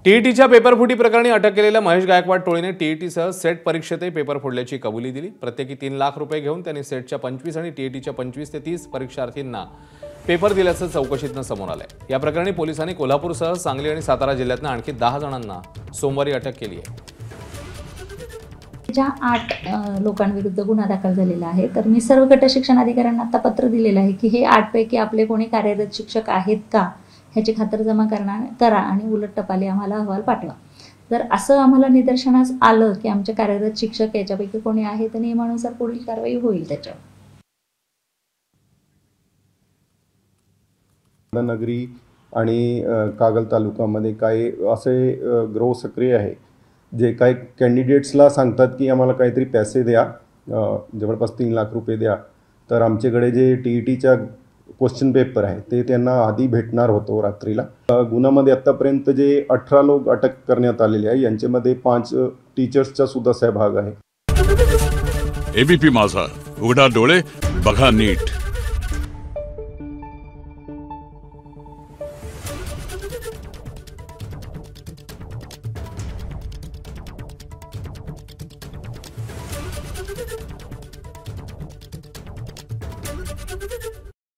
टीईटीच्या पेपरफुटी प्रकरणी अटक केलेल्या महेश गायकवाड टोळीने टीईटीसह सेट परीक्षेतही पेपर फोडल्याची कबुली दिली। प्रत्येकी 3 लाख रुपये घेऊन त्यांनी सेटच्या 25 आणि टीईटीच्या 25 ते 30 परीक्षार्थींना पेपर दिल्याचं चौकशीतून समोर आलंय। या प्रकरणी पोलिसांनी कोल्हापूरसह सांगली आणि सातारा जिल्ह्यातून आणखी 10 जणांना सोमवारी अटक केली आहे। 8 लोकांविरुद्ध गुन्हा दाखल झालेला आहे। तर मी सर्व गट शिक्षण अधिकाऱ्यांना आता पत्र दिलेलं आहे की हे 8 पैकी आपले कोणी कार्यरत शिक्षक आहेत का ह्याची खातरजमा करा आणि उलट टपाली आम्हाला अहवाल पाठवा। जर असं आम्हाला निदर्शनास आलं की आमचे कार्यरत शिक्षक याच्यापैकी कोणी आहे तर नियमानुसार पुढील कारवाई होईल त्याच्यावर। नगरी आणि कागल तालुक्यामध्ये काही असे ग्रोह सक्रिय आहे जे काही कॅन्डिडेट्सला सांगतात की आम्हाला काहीतरी पैसे द्या, जवळपास 3 लाख रुपये द्या, तर आमच्याकडे जे टीईटीच्या क्वेश्चन पेपर आहे ते त्यांना आधी भेटणार होतो रात्रीला। गुन्ह्यामध्ये आतापर्यंत जे 18 लोक अटक करण्यात आलेले आहे यांच्यामध्ये 5 टीचर्सचा सुद्धा सहभाग आहे। एबीपी माझा, उघडा डोळे बघा नीट। Thank you.